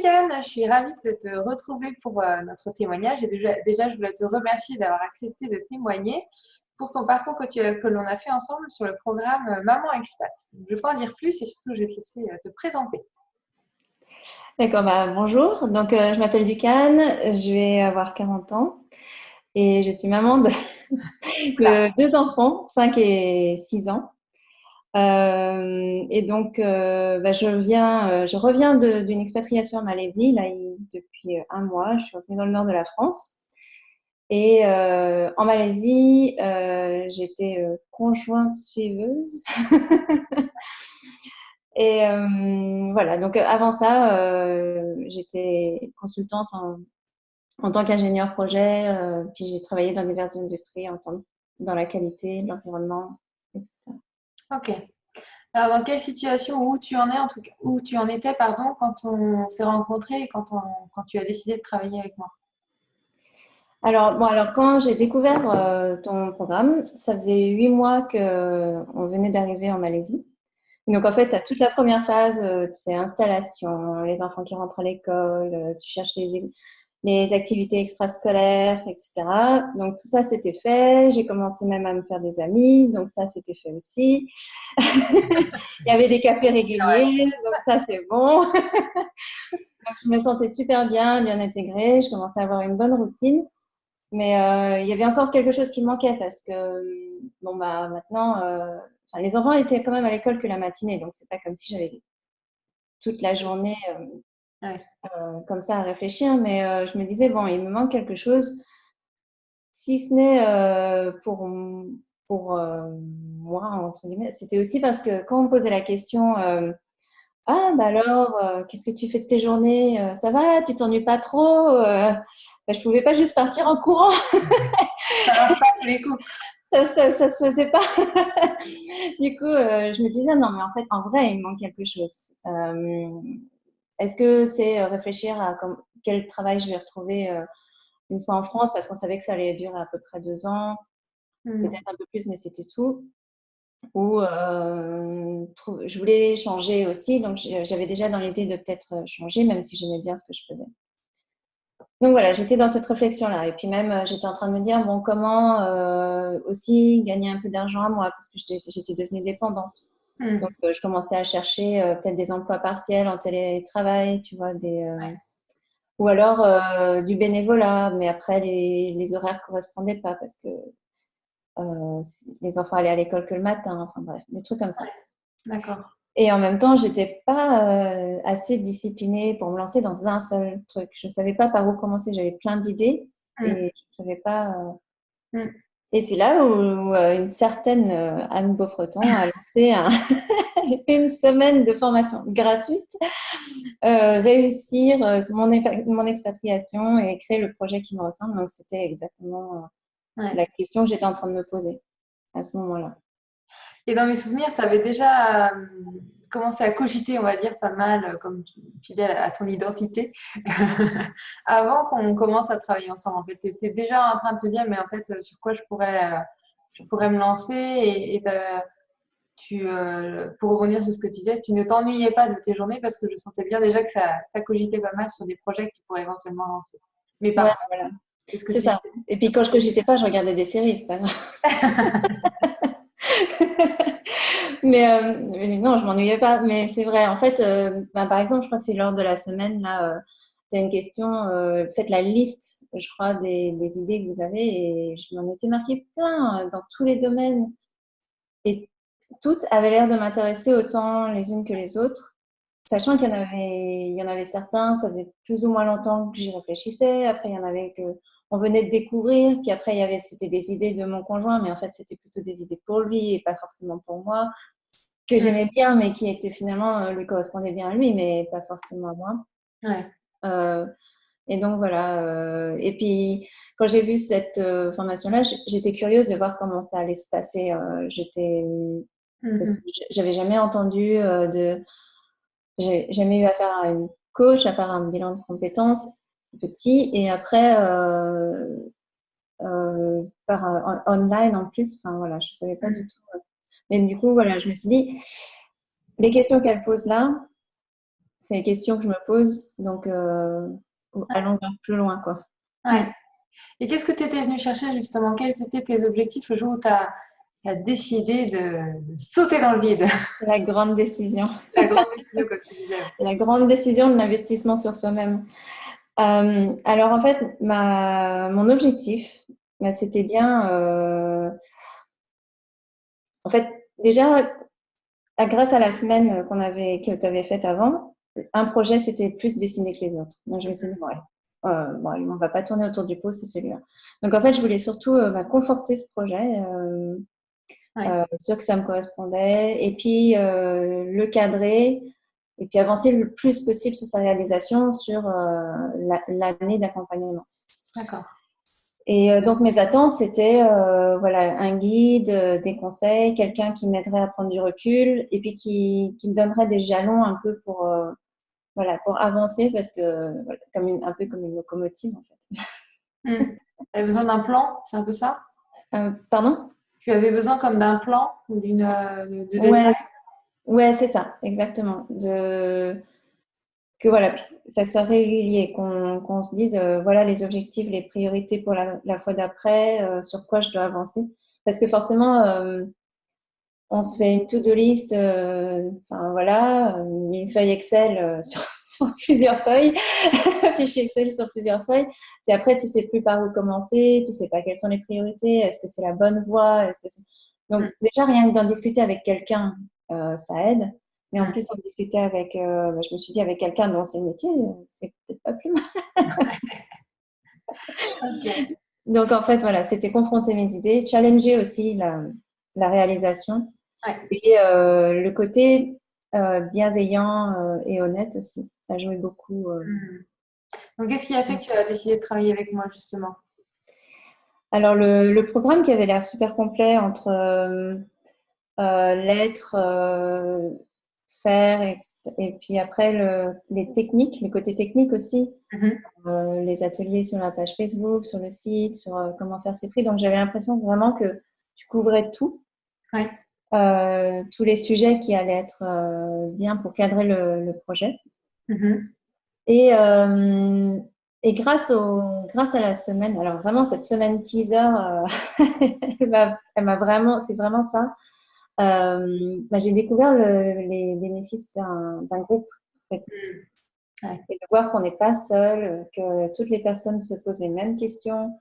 Karen, je suis ravie de te retrouver pour notre témoignage. Et déjà, je voulais te remercier d'avoir accepté de témoigner pour ton parcours que l'on a fait ensemble sur le programme Maman Expat. Je peux en dire plus et surtout, je vais te laisser te présenter. D'accord, bonjour. Donc, je m'appelle Ducane, je vais avoir 40 ans et je suis maman de, Oula, de deux enfants, 5 et 6 ans. Et donc, je reviens d'une expatriation en Malaisie, là, depuis un mois. Je suis revenue dans le nord de la France. Et en Malaisie, j'étais conjointe suiveuse. Et voilà, donc avant ça, j'étais consultante en tant qu'ingénieur projet, puis j'ai travaillé dans diverses industries dans la qualité, l'environnement, etc. ok. Alors, dans quelle situation, où tu en es, en tout cas, où tu en étais, pardon, quand on s'est rencontrés et quand tu as décidé de travailler avec moi? Alors quand j'ai découvert ton programme, ça faisait 8 mois qu'on venait d'arriver en Malaisie. Donc en fait, tu as toute la première phase, tu sais, installation, les enfants qui rentrent à l'école, tu cherches les activités extrascolaires, etc. Donc tout ça, c'était fait. J'ai commencé même à me faire des amis, donc ça, c'était fait aussi. Il y avait des cafés réguliers, donc ça, c'est bon. Donc je me sentais super bien intégrée. Je commençais à avoir une bonne routine. Mais il y avait encore quelque chose qui manquait parce que maintenant, les enfants étaient quand même à l'école que la matinée, donc c'est pas comme si j'avais toute la journée Ouais. comme ça à réfléchir. Mais je me disais bon, il me manque quelque chose, si ce n'est pour moi entre guillemets. C'était aussi parce que quand on me posait la question, ah alors, qu'est-ce que tu fais de tes journées? Ça va? Tu t'ennuies pas trop? Je pouvais pas juste partir en courant. Ça marche pas à tous les coups. Ça se faisait pas. Du coup, je me disais, non, mais en fait, en vrai, il me manque quelque chose. Est-ce que c'est réfléchir à quel travail je vais retrouver une fois en France, parce qu'on savait que ça allait durer à peu près 2 ans, Hmm. peut-être un peu plus, mais c'était tout. Ou je voulais changer aussi, donc j'avais déjà dans l'idée de peut-être changer, même si j'aimais bien ce que je faisais. Donc voilà, j'étais dans cette réflexion-là. Et puis même, j'étais en train de me dire, bon, comment aussi gagner un peu d'argent à moi, parce que j'étais devenue dépendante. Donc, Hmm. je commençais à chercher peut-être des emplois partiels en télétravail, tu vois, Ouais. ou alors du bénévolat. Mais après, les horaires ne correspondaient pas parce que les enfants allaient à l'école que le matin. Enfin bref, des trucs comme ça. D'accord. Et en même temps, j'étais pas assez disciplinée pour me lancer dans un seul truc. Je ne savais pas par où commencer. J'avais plein d'idées Hmm. et je ne savais pas. Hmm. Et c'est là où une certaine Anne Beaufreton a lancé une semaine de formation gratuite, réussir mon expatriation et créer le projet qui me ressemble. Donc, c'était exactement Ouais. la question que j'étais en train de me poser à ce moment-là. Et dans mes souvenirs, tu avais déjà commencé à cogiter, on va dire, pas mal, comme fidèle à ton identité, avant qu'on commence à travailler ensemble. En fait, tu étais déjà en train de te dire, mais en fait, sur quoi je pourrais me lancer pour rebondir sur ce que tu disais, tu ne t'ennuyais pas de tes journées parce que je sentais bien déjà que ça cogitait pas mal sur des projets que tu pourrais éventuellement lancer. Mais Ouais, par contre, voilà, c'est ce que c'est tu ça. disais. Et puis, quand je cogitais pas, je regardais des séries, c'est pas grave. Mais non, je m'ennuyais pas. Mais c'est vrai, en fait, par exemple, je crois que c'est lors de la semaine, là, tu as une question, faites la liste, je crois, des idées que vous avez. Et je m'en étais marqué plein dans tous les domaines. Et toutes avaient l'air de m'intéresser autant les unes que les autres, sachant qu'il y en avait certains, ça faisait plus ou moins longtemps que j'y réfléchissais. Après, il y en avait que on venait de découvrir. Puis après, c'était des idées de mon conjoint, mais en fait, c'était plutôt des idées pour lui et pas forcément pour moi, que Mm. j'aimais bien, mais qui étaient finalement lui correspondaient bien à lui, mais pas forcément à moi. Ouais. Euh, et donc voilà. Et puis quand j'ai vu cette formation-là, j'étais curieuse de voir comment ça allait se passer. Parce que Mhm. j'avais jamais entendu j'ai jamais eu affaire à une coach à part un bilan de compétences petit et après par online en plus. Enfin voilà, je savais pas du Mm. tout. Mais du coup voilà, je me suis dit les questions qu'elle pose là, c'est les questions que je me pose. Donc, allons voir plus loin, quoi. Ouais. Et qu'est-ce que tu étais venu chercher justement? Quels étaient tes objectifs le jour où tu as décidé de sauter dans le vide? La grande décision. La grande décision, comme tu disais. La grande décision de l'investissement sur soi-même. Alors, en fait, mon objectif, c'était bien, en fait, déjà, grâce à la semaine que tu avais faite avant, un projet, c'était plus dessiné que les autres. Donc, je me suis dit, ouais, bon, allez, on va pas tourner autour du pot, c'est celui-là. Donc, en fait, je voulais surtout conforter ce projet, Ouais. sûr que ça me correspondait, et puis le cadrer, et puis avancer le plus possible sur sa réalisation sur l'année d'accompagnement. D'accord. Et donc, mes attentes, c'était voilà, un guide, des conseils, quelqu'un qui m'aiderait à prendre du recul et puis qui me donnerait des jalons un peu voilà, pour avancer parce que, voilà, un peu comme une locomotive, en fait. Tu avais besoin d'un plan, c'est un peu ça? Pardon? Tu avais besoin comme d'un plan ou de Ouais, deadline? ouais, c'est ça, exactement. Que voilà, ça soit régulier, qu'on se dise, voilà les objectifs, les priorités pour la fois d'après, sur quoi je dois avancer. Parce que forcément, on se fait une to-do list, enfin voilà, une feuille Excel sur plusieurs feuilles, un fichier Excel sur plusieurs feuilles. Puis après, tu sais plus par où commencer, tu sais pas quelles sont les priorités, est-ce que c'est la bonne voie, donc déjà rien que d'en discuter avec quelqu'un, ça aide. Mais en plus, en discuter avec, je me suis dit avec quelqu'un dont c'est le métier, c'est peut-être pas plus mal. Ok. Donc en fait, voilà, c'était confronter mes idées, challenger aussi la réalisation. Ouais. Et le côté bienveillant et honnête aussi, ça a joué beaucoup. Donc, qu'est-ce qui a fait que tu as décidé de travailler avec moi, justement? Alors, le programme qui avait l'air super complet entre lettres, faire, et puis après les techniques, le côté technique aussi, les ateliers sur la page Facebook, sur le site, sur comment faire ses prix. Donc, j'avais l'impression vraiment que tu couvrais tout. Ouais. Tous les sujets qui allaient être bien pour cadrer le projet. Et, euh, et grâce à la semaine, alors vraiment cette semaine teaser, elle m'a vraiment, c'est vraiment ça. J'ai découvert les bénéfices d'un groupe, en fait. Ouais. Et de voir qu'on n'est pas seul, que toutes les personnes se posent les mêmes questions,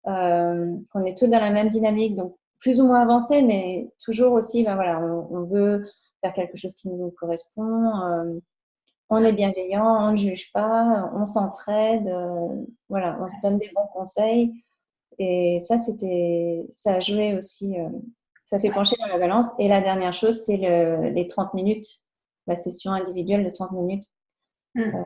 qu'on est tous dans la même dynamique, donc plus ou moins avancé, mais toujours aussi, voilà, on veut faire quelque chose qui nous correspond. On est bienveillant, on ne juge pas, on s'entraide, voilà, on se donne des bons conseils. Et ça a joué aussi, ça fait pencher dans la balance. Et la dernière chose, c'est les 30 minutes, la session individuelle de 30 minutes. On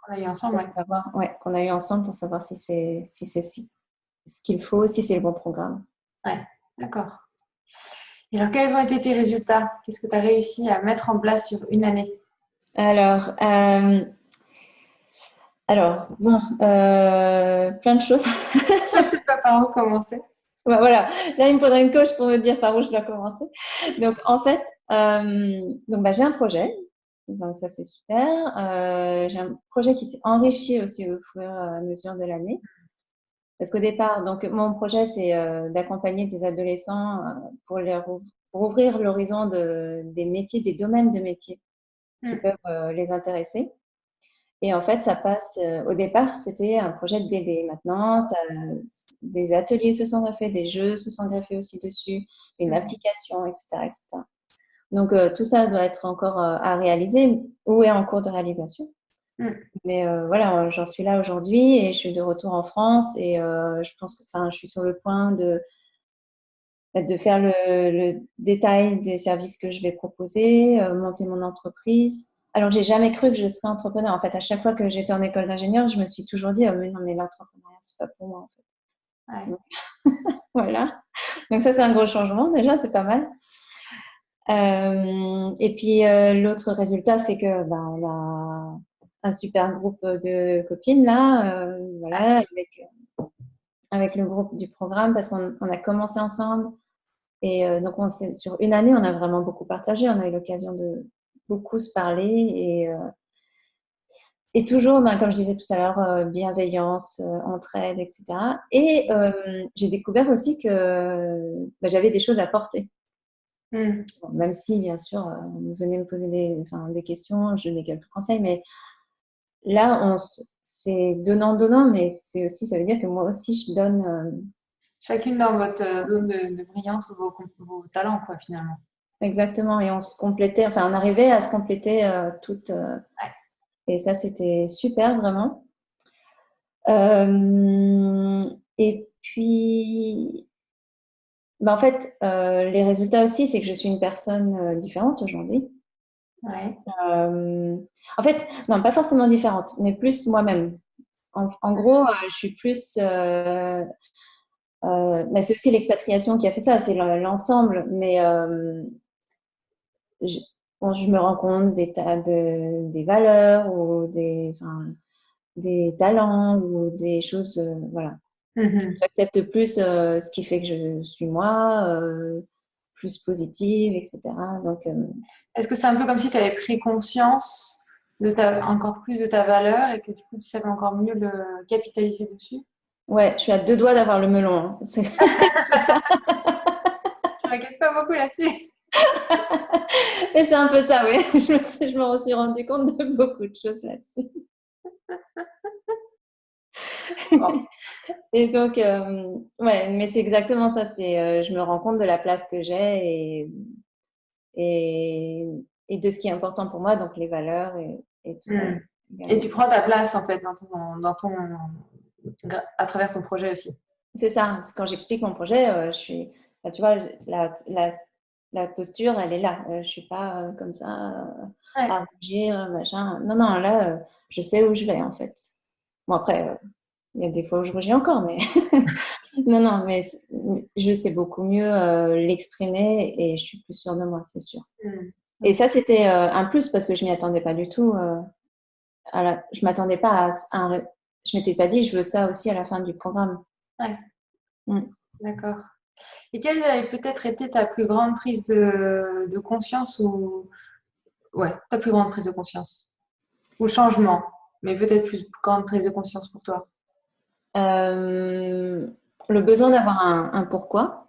a eu ensemble, Pour savoir, qu'on a eu ensemble pour savoir si c'est ce qu'il faut, si c'est le bon programme. ouais. D'accord. Et alors, quels ont été tes résultats? Qu'est-ce que tu as réussi à mettre en place sur une année? Alors, bon, plein de choses. Je ne sais pas par où commencer. Voilà, là, il me faudrait une coach pour me dire par où je dois commencer. Donc, en fait, j'ai un projet. Donc, ça, c'est super. J'ai un projet qui s'est enrichi aussi au fur et à mesure de l'année. Parce qu'au départ, donc, mon projet, c'est d'accompagner des adolescents pour ouvrir l'horizon des métiers, des domaines de métiers qui peuvent les intéresser. Et en fait, ça passe. Au départ, c'était un projet de BD. Maintenant, des ateliers se sont greffés, des jeux se sont greffés aussi dessus, une application, etc., etc. Donc, tout ça doit être encore à réaliser ou est en cours de réalisation. Mais voilà, j'en suis là aujourd'hui et je suis de retour en France et je pense que, je suis sur le point de faire le détail des services que je vais proposer, monter mon entreprise. Alors, j'ai jamais cru que je serais entrepreneur. En fait, à chaque fois que j'étais en école d'ingénieur, je me suis toujours dit, oh, mais non, mais l'entrepreneuriat, c'est pas pour moi, en fait. Ouais. Donc, voilà. Donc, ça, c'est un gros changement. Déjà, c'est pas mal. Et puis, l'autre résultat, c'est que, on a un super groupe de copines, là, voilà, avec le groupe du programme, parce qu'on a commencé ensemble. Et donc, sur une année, on a vraiment beaucoup partagé. On a eu l'occasion de beaucoup se parler. Et toujours, ben, comme je disais tout à l'heure, bienveillance, entraide, etc. Et j'ai découvert aussi que ben, j'avais des choses à porter. Bon, même si, bien sûr, vous venez me poser des questions, je donnais quelques conseils, mais là, c'est donnant-donnant, mais c'est aussi, ça veut dire que moi aussi, je donne. Chacune dans votre zone de brillance ou vos talents, quoi, finalement. Exactement, et on se complétait, enfin, on arrivait à se compléter toutes. Ouais. Et ça, c'était super, vraiment. Et puis, ben, en fait, les résultats aussi, c'est que je suis une personne différente aujourd'hui. Ouais. En fait, non, pas forcément différente, mais plus moi-même. En gros, je suis plus. Mais c'est aussi l'expatriation qui a fait ça, c'est l'ensemble. Mais je, bon, je me rends compte des valeurs ou des talents ou des choses. Voilà. J'accepte plus ce qui fait que je suis moi, plus positive, etc. Donc, Est-ce que c'est un peu comme si tu avais pris conscience encore plus de ta valeur et que du coup tu savais encore mieux le capitaliser dessus? ouais, je suis à 2 doigts d'avoir le melon. Hein. C'est ça. Je m'inquiète pas beaucoup là-dessus. Et c'est un peu ça, oui. Je me suis rendu compte de beaucoup de choses là-dessus. Bon. Et donc, ouais, mais c'est exactement ça. Je me rends compte de la place que j'ai et, et de ce qui est important pour moi, donc les valeurs et tout ça. Et tu Également. prends ta place en fait à travers ton projet aussi. C'est ça. Quand j'explique mon projet, enfin, tu vois, la posture, elle est là. Je suis pas comme ça Ouais. à rougir, machin. Non, non, là, je sais où je vais en fait. Bon, après, il y a des fois où je rougis encore, mais non, non, mais je sais beaucoup mieux l'exprimer et je suis plus sûre de moi, c'est sûr. Et ça, c'était un plus parce que je m'y attendais pas du tout. Je m'attendais pas je m'étais pas dit, je veux ça aussi à la fin du programme. Ouais. Mm. D'accord. Et quelle avait peut-être été ta plus grande prise de conscience ou ouais, ta plus grande prise de conscience ou changement, mais peut-être plus grande prise de conscience pour toi. Euh, le besoin d'avoir un pourquoi.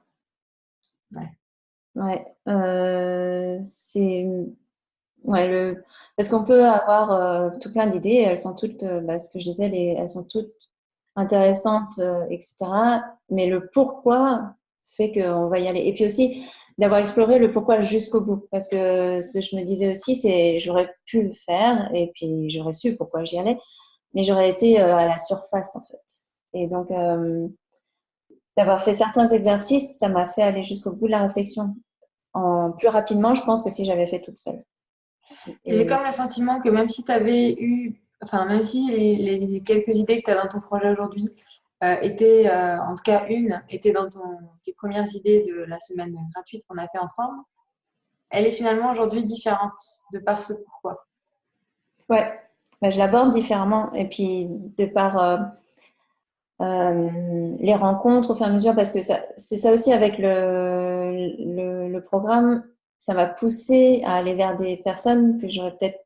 Ouais. Ouais. C'est ouais, parce qu'on peut avoir tout plein d'idées, elles sont toutes, bah, ce que je disais, elles sont toutes intéressantes, etc. Mais le pourquoi fait qu'on va y aller. Et puis aussi, d'avoir exploré le pourquoi jusqu'au bout. Parce que ce que je me disais aussi, c'est j'aurais pu le faire et puis j'aurais su pourquoi j'y allais, mais j'aurais été à la surface en fait. Et donc, d'avoir fait certains exercices, ça m'a fait aller jusqu'au bout de la réflexion plus rapidement, je pense, que si j'avais fait toute seule. J'ai Et comme le sentiment que même si tu avais eu, enfin, même si les quelques idées que tu as dans ton projet aujourd'hui étaient, en tout cas était dans tes premières idées de la semaine gratuite qu'on a fait ensemble, elle est finalement aujourd'hui différente de par ce pourquoi. ouais, bah, je l'aborde différemment. Et puis, de par les rencontres au fur et à mesure, parce que c'est ça aussi avec le programme, ça m'a poussé à aller vers des personnes que j'aurais peut-être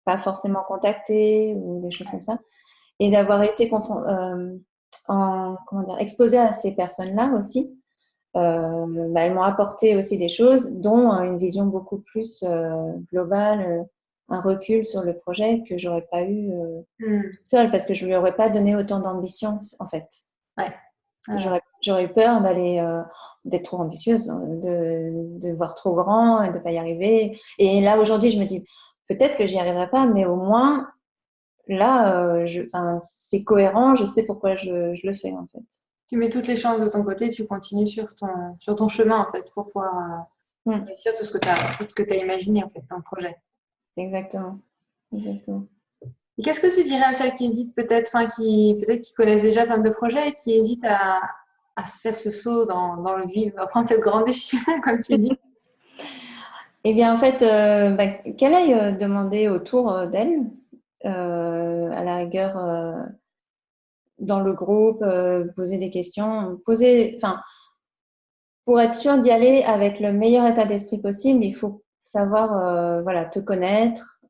pas forcément contactées ou des choses comme ça. Et d'avoir été comment dire, exposée à ces personnes-là aussi, bah, elles m'ont apporté aussi des choses, dont une vision beaucoup plus globale, un recul sur le projet que j'aurais pas eu toute seule, parce que je lui aurais pas donné autant d'ambition en fait. Ouais. Voilà. J'aurais eu peur d'être trop ambitieuse, de voir trop grand et de pas y arriver. Et là aujourd'hui, je me dis peut-être que j'y arriverai pas, mais au moins là, c'est cohérent, je sais pourquoi je le fais en fait. Tu mets toutes les chances de ton côté, tu continues sur ton chemin en fait pour pouvoir réussir tout ce que tu as imaginé en fait dans le projet. Exactement, exactement. Et qu'est-ce que tu dirais à celles qui hésitent peut-être, enfin qui connaissent déjà plein de projets et qui hésitent à se faire ce saut dans le vide, à prendre cette grande décision, comme tu dis? Eh bien, en fait, bah, qu'elle aille demander autour d'elle, à la rigueur, dans le groupe, poser des questions, enfin, pour être sûr d'y aller avec le meilleur état d'esprit possible, il faut savoir, voilà, te connaître,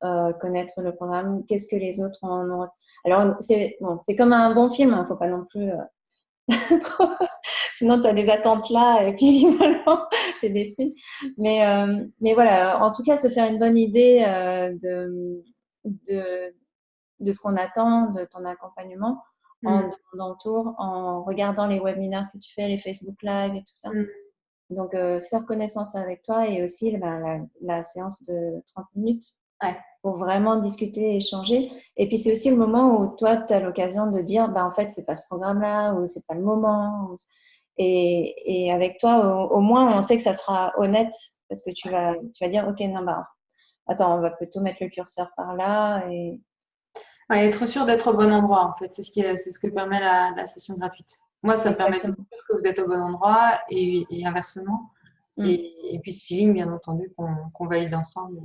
connaître le programme, qu'est-ce que les autres en ont. Alors, c'est comme un bon film, il ne faut pas non plus trop. Sinon, tu as des attentes là et puis finalement, tu es déçu. Mais voilà, en tout cas, se faire une bonne idée de ce qu'on attend de ton accompagnement en demandant le tour, en regardant les webinaires que tu fais, les Facebook Live et tout ça. Donc, faire connaissance avec toi et aussi la séance de 30 minutes pour vraiment discuter et échanger. Et puis, c'est aussi le moment où toi, tu as l'occasion de dire, en fait, c'est pas ce programme-là ou c'est pas le moment. Et avec toi, au moins, on sait que ça sera honnête parce que tu vas dire, OK, non, attends, on va plutôt mettre le curseur par là. Et être sûr d'être au bon endroit, en fait. C'est ce que permet la session gratuite. Moi, ça me permet de exactement. dire que vous êtes au bon endroit et inversement. Et puis ce feeling, bien entendu, qu'on valide ensemble,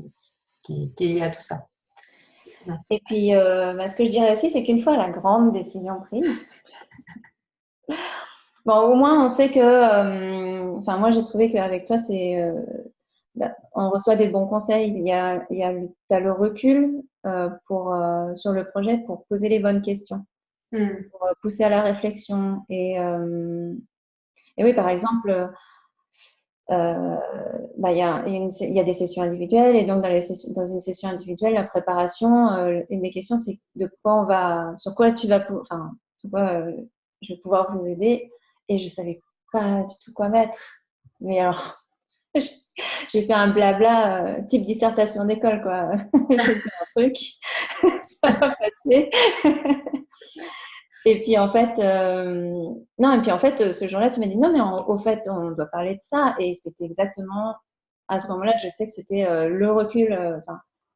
qui est lié à tout ça. Et puis, ce que je dirais aussi, c'est qu'une fois la grande décision prise, au moins on sait que, moi j'ai trouvé qu'avec toi, on reçoit des bons conseils. T'as le recul sur le projet pour poser les bonnes questions, pour pousser à la réflexion. Et oui, par exemple, il y a des sessions individuelles et donc dans une session individuelle, la préparation, une des questions, c'est sur quoi tu vas, sur quoi je vais pouvoir vous aider. Et je savais pas du tout quoi mettre. Mais alors, j'ai fait un blabla type dissertation d'école, quoi. J'ai dit un truc, ça va passer. Et puis en fait, ce jour-là, tu m'as dit non, mais au fait, on doit parler de ça. Et c'était exactement à ce moment-là, je sais que c'était le recul.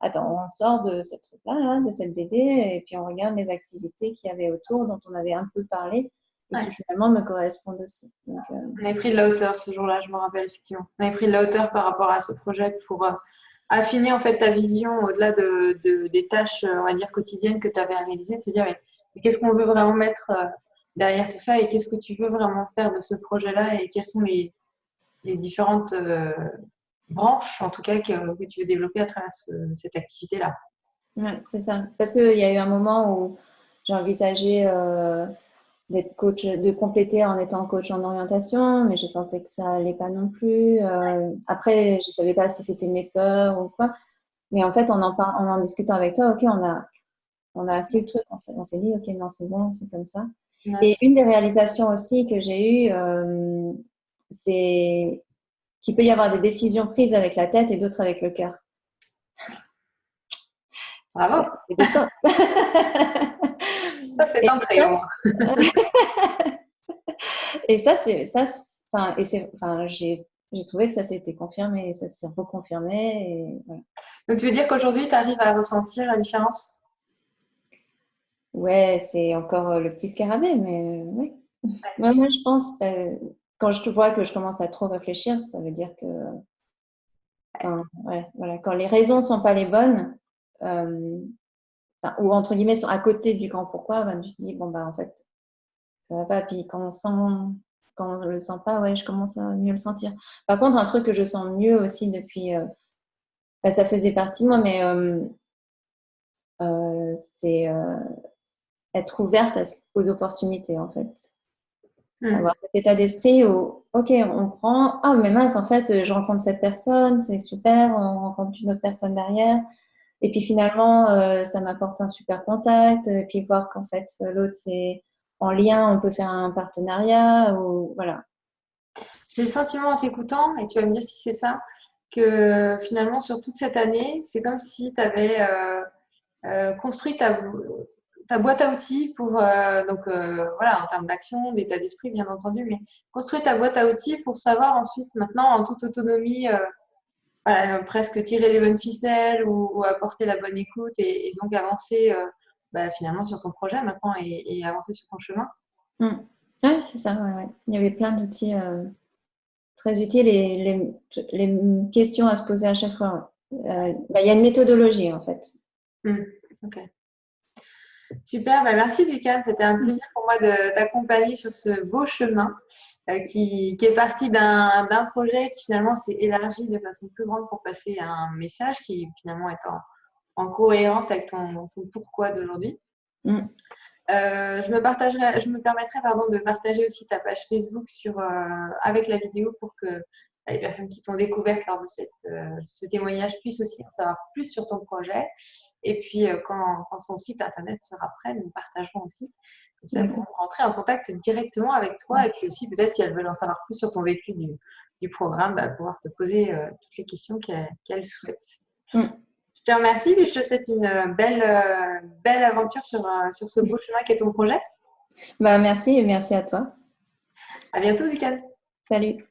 Attends, on sort de cette truc-là, de cette BD, et puis on regarde les activités qu'il y avait autour, dont on avait un peu parlé, et qui finalement me correspondent aussi. Donc, on avait pris de la hauteur ce jour-là, je me rappelle effectivement. On avait pris de la hauteur par rapport à ce projet pour affiner en fait ta vision au-delà des tâches, on va dire, quotidiennes que tu avais à réaliser, de se dire mais qu'est-ce qu'on veut vraiment mettre derrière tout ça et qu'est-ce que tu veux vraiment faire de ce projet-là et quelles sont les différentes branches, en tout cas, que tu veux développer à travers cette activité-là. ouais, c'est ça. Parce qu'il y a eu un moment où j'ai envisagé d'être coach, de compléter en étant coach en orientation, mais je sentais que ça allait pas non plus. Après, je savais pas si c'était mes peurs ou quoi. Mais en fait, en discutant avec toi, ok, on a assis le truc, on s'est dit, ok, non, c'est bon, c'est comme ça. Et une des réalisations aussi que j'ai eues, c'est qu'il peut y avoir des décisions prises avec la tête et d'autres avec le cœur. Bravo. C'est de toi. Ça, c'est ancré au moins. Et j'ai trouvé que ça s'était confirmé et ça s'est reconfirmé. Et voilà. Donc, tu veux dire qu'aujourd'hui, tu arrives à ressentir la différence? Ouais, c'est encore le petit scarabée, mais oui. Ouais, moi, je pense, quand je te vois que je commence à trop réfléchir, ça veut dire que, voilà, quand les raisons sont pas les bonnes, ou entre guillemets sont à côté du grand pourquoi, tu te dis, en fait, ça va pas. Puis quand on le sent pas, ouais, je commence à mieux le sentir. Par contre, un truc que je sens mieux aussi depuis, ça faisait partie de moi, mais c'est être ouverte aux opportunités, en fait. Avoir cet état d'esprit où, ok, on prend, mais mince, en fait, je rencontre cette personne, c'est super, on rencontre une autre personne derrière. Et puis finalement, ça m'apporte un super contact. Et puis voir qu'en fait, l'autre, c'est en lien, on peut faire un partenariat. Ou, voilà. J'ai le sentiment en t'écoutant, et tu vas me dire si c'est ça, que finalement, sur toute cette année, c'est comme si tu avais construit ta boîte à outils pour, voilà, en termes d'action, d'état d'esprit, bien entendu, mais construire ta boîte à outils pour savoir ensuite, maintenant, en toute autonomie, voilà, presque tirer les bonnes ficelles ou apporter la bonne écoute et donc avancer finalement sur ton projet maintenant et avancer sur ton chemin. Ouais, c'est ça. Ouais. Il y avait plein d'outils très utiles et les questions à se poser à chaque fois. Il y a une méthodologie en fait. Ok. Super, merci Ducan, c'était un plaisir pour moi de t'accompagner sur ce beau chemin qui est parti d'un projet qui finalement s'est élargi de façon plus grande pour passer à un message qui finalement est en cohérence avec ton pourquoi d'aujourd'hui. Mm. Je me permettrai de partager aussi ta page Facebook avec la vidéo pour que les personnes qui t'ont découvert lors de ce témoignage puissent aussi en savoir plus sur ton projet. Et puis, quand son site internet sera prêt, nous le partagerons aussi. Comme ça, elles pourront rentrer en contact directement avec toi. Et puis aussi, peut-être, si elles veulent en savoir plus sur ton vécu du programme, pouvoir te poser toutes les questions qu'elles souhaitent. Mm. Je te remercie et je te souhaite une belle aventure sur ce beau chemin qu'est ton projet. Merci et merci à toi. À bientôt, Lucas. Salut.